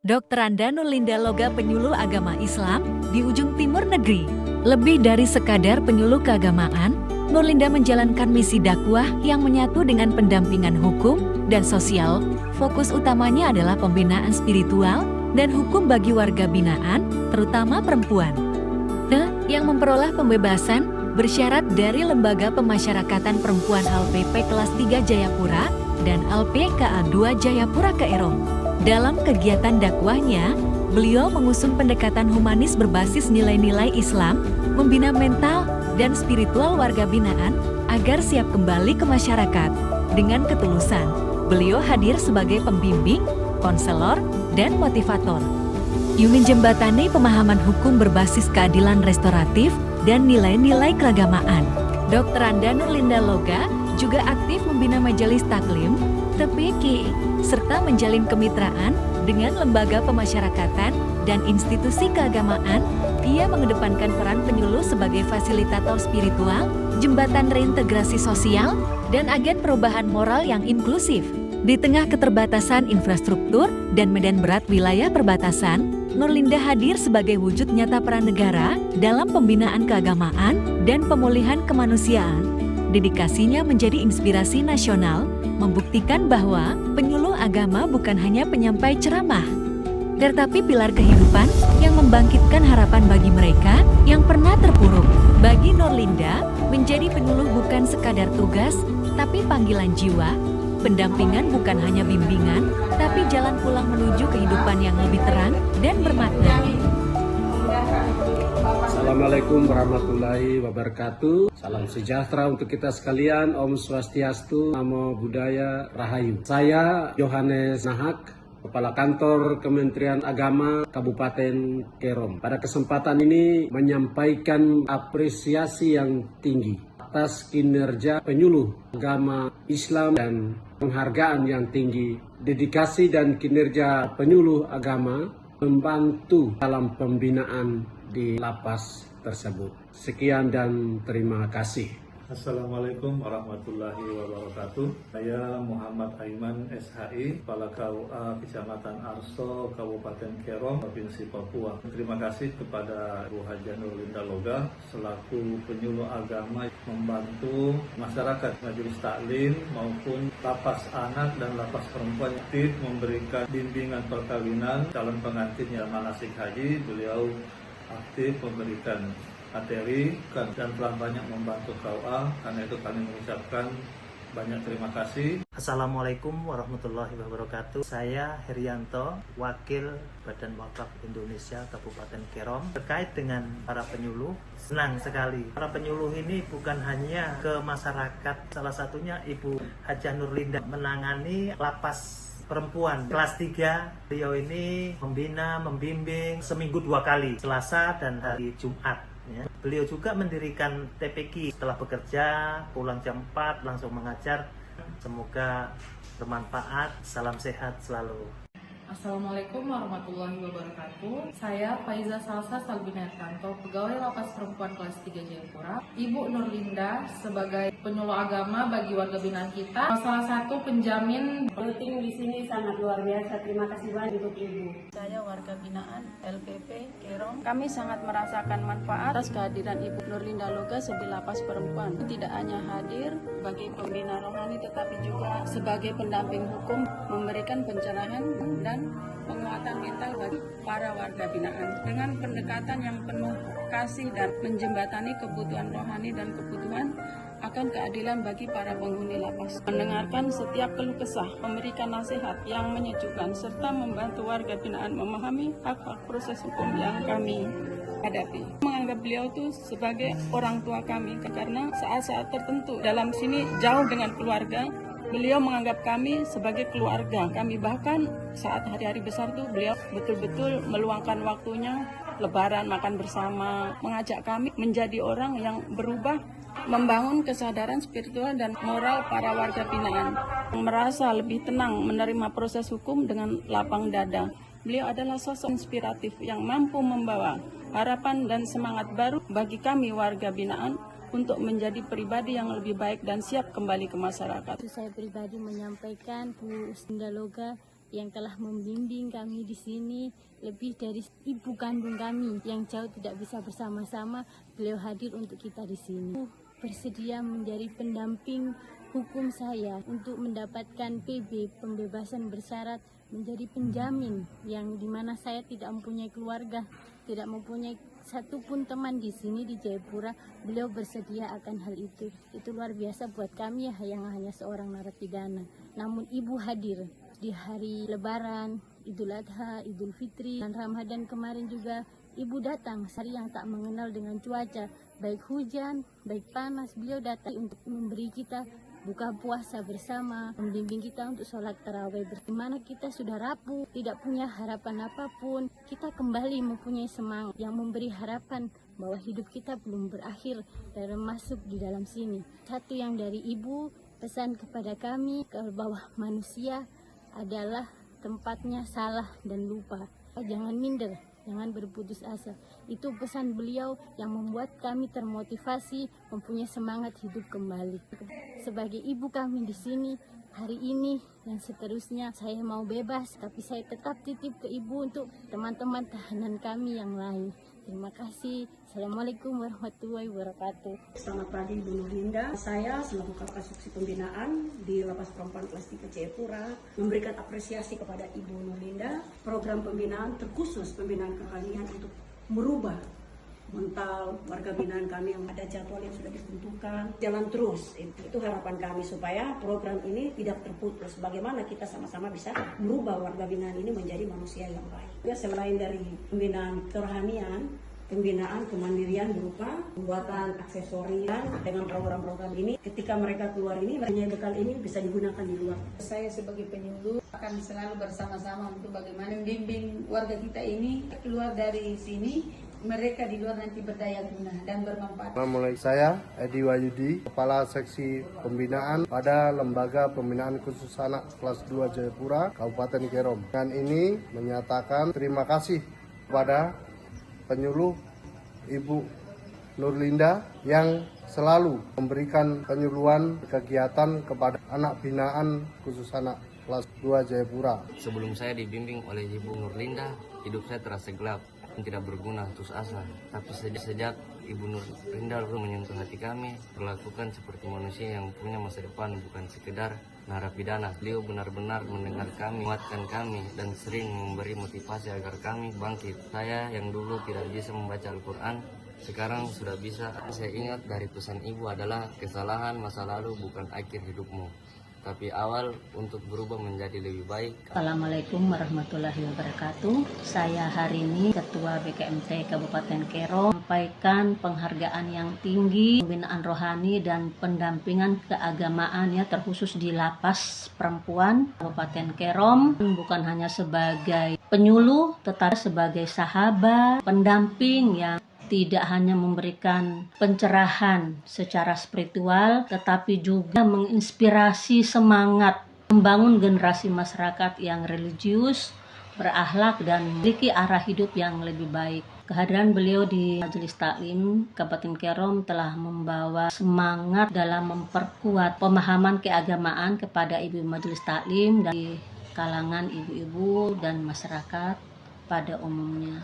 Dr. Anda Nurlinda Loga, penyuluh agama Islam di ujung timur negeri. Lebih dari sekadar penyuluh keagamaan, Nurlinda menjalankan misi dakwah yang menyatu dengan pendampingan hukum dan sosial. Fokus utamanya adalah pembinaan spiritual dan hukum bagi warga binaan, terutama perempuan. Yang memperoleh pembebasan bersyarat dari Lembaga Pemasyarakatan Perempuan LPP kelas 3 Jayapura dan LPKA 2 Jayapura Keirong. Dalam kegiatan dakwahnya, beliau mengusung pendekatan humanis berbasis nilai-nilai Islam, membina mental dan spiritual warga binaan agar siap kembali ke masyarakat. Dengan ketulusan, beliau hadir sebagai pembimbing, konselor, dan motivator. Menjembatani pemahaman hukum berbasis keadilan restoratif dan nilai-nilai keagamaan. Dr. Anda Nurlinda Loga juga aktif membina majelis taklim, TPQ, serta menjalin kemitraan dengan lembaga pemasyarakatan dan institusi keagamaan. Ia mengedepankan peran penyuluh sebagai fasilitator spiritual, jembatan reintegrasi sosial, dan agen perubahan moral yang inklusif. Di tengah keterbatasan infrastruktur dan medan berat wilayah perbatasan, Nurlinda hadir sebagai wujud nyata peran negara dalam pembinaan keagamaan dan pemulihan kemanusiaan. Dedikasinya menjadi inspirasi nasional, membuktikan bahwa penyuluh agama bukan hanya penyampai ceramah, tetapi pilar kehidupan yang membangkitkan harapan bagi mereka yang pernah terpuruk. Bagi Nurlinda, menjadi penyuluh bukan sekadar tugas, tapi panggilan jiwa. Pendampingan bukan hanya bimbingan, tapi jalan pulang menuju kehidupan yang lebih terang dan bermakna. Assalamualaikum warahmatullahi wabarakatuh. Salam sejahtera untuk kita sekalian. Om Swastiastu, Namo Buddhaya, Rahayu. Saya Yohanes Nahak, Kepala Kantor Kementerian Agama Kabupaten Kerom. Pada kesempatan ini menyampaikan apresiasi yang tinggi atas kinerja penyuluh agama Islam dan penghargaan yang tinggi. Dedikasi dan kinerja penyuluh agama membantu dalam pembinaan di lapas tersebut. Sekian dan terima kasih. Assalamualaikum warahmatullahi wabarakatuh. Saya Muhammad Aiman SHI, Kepala KUA Kecamatan Arso, Kabupaten Kerom, Provinsi Papua. Terima kasih kepada Bu Haja Nurlinda Loga selaku penyuluh agama membantu masyarakat majelis taklim maupun lapas anak dan lapas perempuan aktif memberikan bimbingan perkawinan calon pengantin yang manasik haji. Beliau aktif memberikan materi dan telah banyak membantu KUA. Karena itu kami mengucapkan banyak terima kasih. Assalamualaikum warahmatullahi wabarakatuh. Saya Herianto, Wakil Badan Wakaf Indonesia Kabupaten Kerom. Terkait dengan para penyuluh, senang sekali. Para penyuluh ini bukan hanya ke masyarakat, salah satunya Ibu Hajah Nurlinda menangani lapas perempuan kelas 3. Beliau ini membina, membimbing seminggu 2 kali, Selasa dan hari Jumat. Beliau juga mendirikan TPQ. Setelah bekerja, pulang jam 4 langsung mengajar. Semoga bermanfaat. Salam sehat selalu. Assalamualaikum warahmatullahi wabarakatuh. Saya Faiza Salsa Salbinartanto, Pegawai Lapas Perempuan kelas 3 Jayapura. Ibu Nurlinda sebagai penyuluh agama bagi warga binaan kita, salah satu penjamin. Tim di sini sangat luar biasa. Terima kasih banyak untuk Ibu. Saya warga binaan LPP Kerom. Kami sangat merasakan manfaat atas kehadiran Ibu Nurlinda Loga sebagai lapas perempuan. Tidak hanya hadir bagi pembina rohani, tetapi juga sebagai pendamping hukum, memberikan pencerahan dan penguatan mental bagi para warga binaan dengan pendekatan yang penuh kasih dan menjembatani kebutuhan rohani dan kebutuhan akan keadilan bagi para penghuni lapas. Mendengarkan setiap keluh kesah, memberikan nasihat yang menyejukkan, serta membantu warga binaan memahami hak-hak proses hukum yang kami hadapi. Menganggap beliau itu sebagai orang tua kami karena saat-saat tertentu dalam sini jauh dengan keluarga, beliau menganggap kami sebagai keluarga. Kami bahkan saat hari-hari besar tuh beliau betul-betul meluangkan waktunya, lebaran, makan bersama, mengajak kami menjadi orang yang berubah, membangun kesadaran spiritual dan moral para warga binaan, merasa lebih tenang menerima proses hukum dengan lapang dada. Beliau adalah sosok inspiratif yang mampu membawa harapan dan semangat baru bagi kami warga binaan untuk menjadi pribadi yang lebih baik dan siap kembali ke masyarakat. Saya pribadi menyampaikan Bu Nurlinda Loga yang telah membimbing kami di sini, lebih dari ibu kandung kami yang jauh tidak bisa bersama-sama, beliau hadir untuk kita di sini. Bersedia menjadi pendamping hukum saya untuk mendapatkan PB, pembebasan bersyarat, menjadi penjamin yang dimana saya tidak mempunyai keluarga, tidak mempunyai satupun teman di sini di Jayapura. Beliau bersedia akan hal itu. Itu luar biasa buat kami ya, yang hanya seorang narapidana. Namun ibu hadir di hari Lebaran, Idul Adha, Idul Fitri, dan Ramadan kemarin juga. Ibu datang, hari yang tak mengenal dengan cuaca, baik hujan, baik panas. Beliau datang untuk memberi kita buka puasa bersama, membimbing kita untuk sholat tarawih. Bagaimana kita sudah rapuh, tidak punya harapan apapun, kita kembali mempunyai semangat yang memberi harapan bahwa hidup kita belum berakhir dan masuk di dalam sini. Satu yang dari ibu pesan kepada kami bahwa manusia adalah tempatnya salah dan lupa. Jangan minder, jangan berputus asa. Itu pesan beliau yang membuat kami termotivasi, mempunyai semangat hidup kembali. Sebagai ibu kami di sini hari ini dan seterusnya, saya mau bebas, tapi saya tetap titip ke ibu untuk teman-teman tahanan kami yang lain. Terima kasih. Assalamualaikum warahmatullahi wabarakatuh. Selamat pagi Ibu Nurlinda. Saya selaku Kapal Suksi Pembinaan di Lapas Perempuan Kelas 3 Jayapura memberikan apresiasi kepada Ibu Nurlinda. Program pembinaan terkhusus pembinaan kerohanian untuk merubah mental warga binaan kami yang ada jadwal yang sudah ditentukan jalan terus. Itu harapan kami supaya program ini tidak terputus. Bagaimana kita sama-sama bisa merubah warga binaan ini menjadi manusia yang baik. Selain dari pembinaan kerohanian, pembinaan kemandirian berupa pembuatan aksesori dengan program-program ini. Ketika mereka keluar ini, bekal ini bisa digunakan di luar. Saya sebagai penyuluh akan selalu bersama-sama untuk bagaimana membimbing warga kita ini keluar dari sini. Mereka di luar nanti berdaya guna dan bermanfaat. Mulai saya, Edi Wahyudi, Kepala Seksi Pembinaan pada Lembaga Pembinaan Khusus Anak Kelas 2 Jayapura, Kabupaten Kerom. Dan ini menyatakan terima kasih kepada penyuluh Ibu Nurlinda yang selalu memberikan penyuluhan kegiatan kepada anak binaan khusus anak kelas 2 Jayapura. Sebelum saya dibimbing oleh Ibu Nurlinda, hidup saya terasa gelap dan tidak berguna, putus asa. Tapi sejak Ibu Nurlinda menyentuh hati kami, perlakukan seperti manusia yang punya masa depan, bukan sekedar narapidana. Beliau benar-benar mendengar kami, menguatkan kami, dan sering memberi motivasi agar kami bangkit. Saya yang dulu tidak bisa membaca Al-Quran, sekarang sudah bisa. Saya ingat dari pesan ibu adalah kesalahan masa lalu bukan akhir hidupmu, tapi awal untuk berubah menjadi lebih baik. Assalamualaikum warahmatullahi wabarakatuh. Saya hari ini Ketua BKMT Kabupaten Kerom menyampaikan penghargaan yang tinggi, pembinaan rohani dan pendampingan keagamaan ya, terkhusus di Lapas Perempuan Kabupaten Kerom, bukan hanya sebagai penyuluh tetapi sebagai sahabat, pendamping yang tidak hanya memberikan pencerahan secara spiritual, tetapi juga menginspirasi semangat membangun generasi masyarakat yang religius, berakhlak, dan memiliki arah hidup yang lebih baik. Kehadiran beliau di Majelis Taklim Kabupaten Kerom telah membawa semangat dalam memperkuat pemahaman keagamaan kepada ibu Majelis Taklim dari kalangan ibu-ibu dan masyarakat pada umumnya.